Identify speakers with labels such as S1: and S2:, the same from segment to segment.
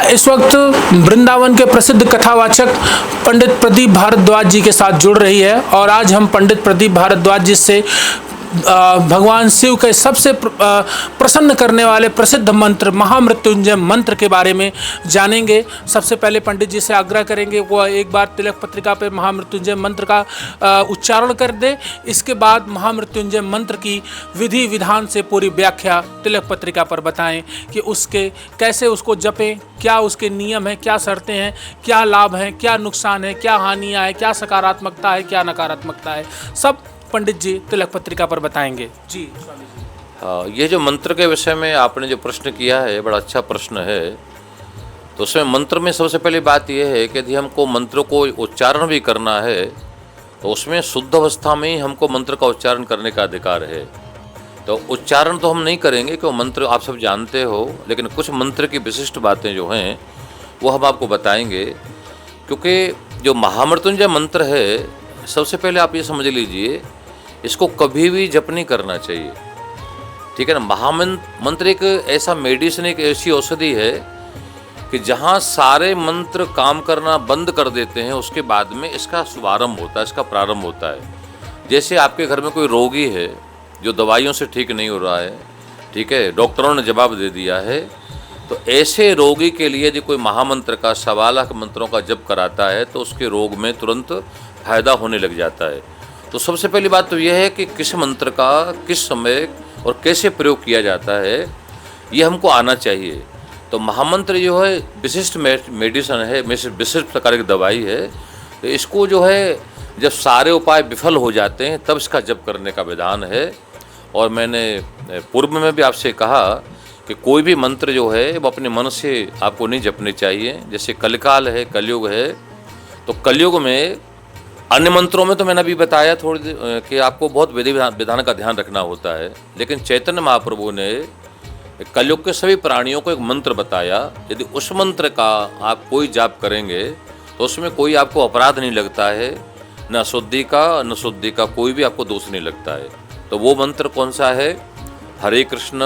S1: इस वक्त वृंदावन के प्रसिद्ध कथावाचक पंडित प्रदीप भारद्वाज जी के साथ जुड़ रही है और आज हम पंडित प्रदीप भारद्वाज जी से भगवान शिव के सबसे प्रसन्न करने वाले प्रसिद्ध मंत्र महामृत्युंजय मंत्र के बारे में जानेंगे। सबसे पहले पंडित जी से आग्रह करेंगे वो एक बार तिलक पत्रिका पर महामृत्युंजय मंत्र का उच्चारण कर दे। इसके बाद महामृत्युंजय मंत्र की विधि विधान से पूरी व्याख्या तिलक पत्रिका पर बताएं कि उसके कैसे उसको जपें, क्या उसके नियम हैं, क्या शर्तें हैं, क्या लाभ हैं, क्या नुकसान है, क्या हानियाँ है, क्या सकारात्मकता है, क्या नकारात्मकता है, सब पंडित जी तिलक पत्रिका पर बताएंगे। जी स्वामी जी।
S2: हाँ, ये जो मंत्र के विषय में आपने जो प्रश्न किया है बड़ा अच्छा प्रश्न है। तो उसमें मंत्र में सबसे पहली बात यह है कि यदि हमको मंत्र को उच्चारण भी करना है तो उसमें शुद्ध अवस्था में ही हमको मंत्र का उच्चारण करने का अधिकार है। तो उच्चारण तो हम नहीं करेंगे क्योंकि मंत्र आप सब जानते हो, लेकिन कुछ मंत्र की विशिष्ट बातें जो हैं वो हम आपको बताएंगे। क्योंकि जो महामृत्युंजय मंत्र है, सबसे पहले आप ये समझ लीजिए इसको कभी भी जप नहीं करना चाहिए, ठीक है ना। महामंत्र एक ऐसा मेडिसिन, एक ऐसी औषधि है कि जहाँ सारे मंत्र काम करना बंद कर देते हैं उसके बाद में इसका शुभारंभ होता है, इसका प्रारंभ होता है। जैसे आपके घर में कोई रोगी है जो दवाइयों से ठीक नहीं हो रहा है, ठीक है, डॉक्टरों ने जवाब दे दिया है, तो ऐसे रोगी के लिए यदि कोई महामंत्र का 1.25 लाख मंत्रों का जप कराता है तो उसके रोग में तुरंत फायदा होने लग जाता है। तो सबसे पहली बात तो यह है कि किस मंत्र का किस समय और कैसे प्रयोग किया जाता है ये हमको आना चाहिए। तो महामंत्र जो है विशिष्ट मेडिसिन है, विशिष्ट प्रकार की दवाई है। तो इसको जो है जब सारे उपाय विफल हो जाते हैं तब इसका जप करने का विधान है। और मैंने पूर्व में भी आपसे कहा कि कोई भी मंत्र जो है वो अपने मन से आपको नहीं जपने चाहिए। जैसे कलिकाल है, कलयुग है, तो कलयुग में अन्य मंत्रों में तो मैंने अभी बताया थोड़ी कि आपको बहुत विधि विधान का ध्यान रखना होता है, लेकिन चैतन्य महाप्रभु ने कलयुग के सभी प्राणियों को एक मंत्र बताया। यदि उस मंत्र का आप कोई जाप करेंगे तो उसमें कोई आपको अपराध नहीं लगता है, न शुद्धि का न शुद्धि का कोई भी आपको दोष नहीं लगता है। तो वो मंत्र कौन सा है? हरे कृष्ण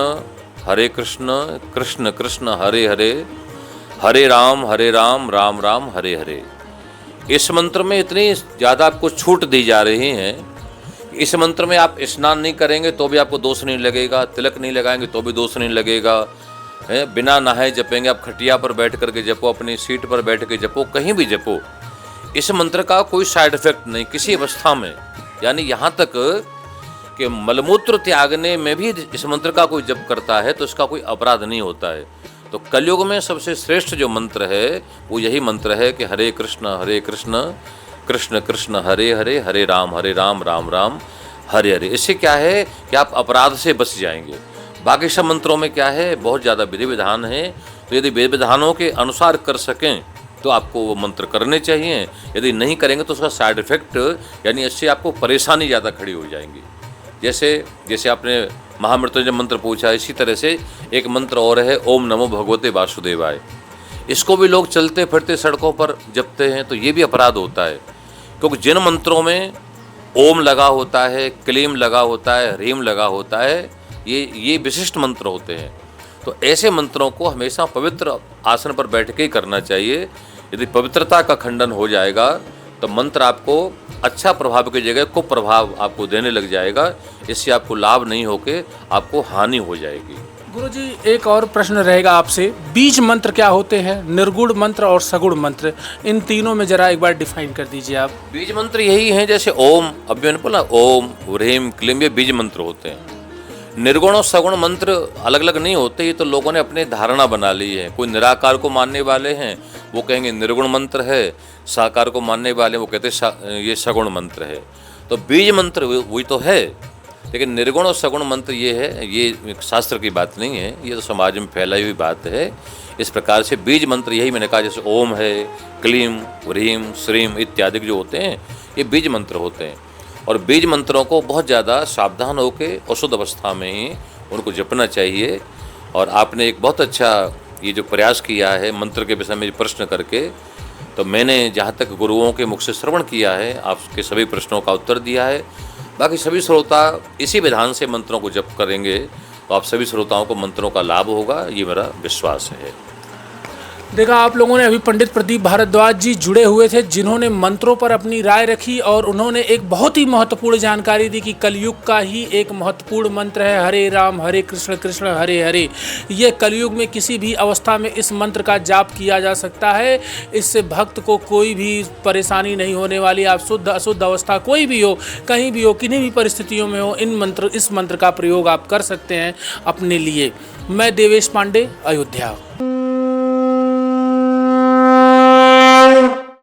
S2: कृष्ण कृष्ण हरे हरे, हरे राम राम राम हरे हरे। इस मंत्र में इतनी ज़्यादा आपको छूट दी जा रही है। इस मंत्र में आप स्नान नहीं करेंगे तो भी आपको दोष नहीं लगेगा, तिलक नहीं लगाएंगे तो भी दोष नहीं लगेगा, है बिना नहाए जपेंगे, आप खटिया पर बैठ करके जपो, अपनी सीट पर बैठ के जपो, कहीं भी जपो, इस मंत्र का कोई साइड इफेक्ट नहीं किसी अवस्था में। यानी यहाँ तक कि मलमूत्र त्यागने में भी इस मंत्र का कोई जप करता है तो इसका कोई अपराध नहीं होता है। तो कलयुग में सबसे श्रेष्ठ जो मंत्र है वो यही मंत्र है कि हरे कृष्ण कृष्ण कृष्ण हरे हरे, हरे राम राम राम हरे हरे। इससे क्या है कि आप अपराध से बच जाएंगे। बाकी सब मंत्रों में क्या है, बहुत ज़्यादा विधि विधान है। तो यदि विधि विधानों के अनुसार कर सकें तो आपको वो मंत्र करने चाहिए। यदि नहीं करेंगे तो उसका साइड इफेक्ट यानी इससे आपको परेशानी ज़्यादा खड़ी हो जाएंगी। जैसे आपने महामृत्युंजय मंत्र पूछा, इसी तरह से एक मंत्र और है ओम नमो भगवते वासुदेवाय। इसको भी लोग चलते फिरते सड़कों पर जपते हैं तो ये भी अपराध होता है, क्योंकि जिन मंत्रों में ओम लगा होता है, क्लीम लगा होता है, ह्रीम लगा होता है, ये विशिष्ट मंत्र होते हैं। तो ऐसे मंत्रों को हमेशा पवित्र आसन पर बैठ के ही करना चाहिए। यदि पवित्रता का खंडन हो जाएगा तो मंत्र आपको अच्छा प्रभाव की जगह कुप्रभाव आपको देने लग जाएगा। इससे आपको लाभ नहीं होके आपको हानि हो जाएगी।
S1: गुरुजी एक और प्रश्न रहेगा आपसे, बीज मंत्र क्या होते हैं? निर्गुण मंत्र और सगुण मंत्र, इन तीनों में जरा एक बार डिफाइन कर दीजिए आप।
S2: बीज मंत्र यही हैं, जैसे ओम, अभी मैंने बोला ओम ह्रीम क्लीम, ये बीज मंत्र होते हैं। निर्गुण और सगुण मंत्र अलग अलग नहीं होते, ये तो लोगों ने अपनी धारणा बना ली है। कोई निराकार को मानने वाले हैं वो कहेंगे निर्गुण मंत्र है, साकार को मानने वाले वो कहते ये सगुण मंत्र है। तो बीज मंत्र वही तो है, लेकिन निर्गुण और सगुण मंत्र ये है, ये शास्त्र की बात नहीं है, ये तो समाज में फैलाई हुई बात है। इस प्रकार से बीज मंत्र यही मैंने कहा, जैसे ओम है, क्लीम, ह्रीम, श्रीम इत्यादि जो होते हैं ये बीज मंत्र होते हैं। और बीज मंत्रों को बहुत ज़्यादा सावधान होकर औषध अवस्था में ही उनको जपना चाहिए। और आपने एक बहुत अच्छा ये जो प्रयास किया है मंत्र के विषय में प्रश्न करके, तो मैंने जहाँ तक गुरुओं के मुख से श्रवण किया है आपके सभी प्रश्नों का उत्तर दिया है। बाकी सभी श्रोता इसी विधान से मंत्रों को जप करेंगे तो आप सभी श्रोताओं को मंत्रों का लाभ होगा, ये मेरा विश्वास है।
S1: देखा आप लोगों ने, अभी पंडित प्रदीप भारद्वाज जी जुड़े हुए थे जिन्होंने मंत्रों पर अपनी राय रखी और उन्होंने एक बहुत ही महत्वपूर्ण जानकारी दी कि कलयुग का ही एक महत्वपूर्ण मंत्र है हरे राम हरे कृष्ण कृष्ण हरे हरे। ये कलयुग में किसी भी अवस्था में इस मंत्र का जाप किया जा सकता है। इससे भक्त को कोई भी परेशानी नहीं होने वाली। आप शुद्ध अशुद्ध अवस्था कोई भी हो, कहीं भी हो, किन्हीं भी परिस्थितियों में हो, इस मंत्र का प्रयोग आप कर सकते हैं अपने लिए। मैं देवेश पांडे, अयोध्या।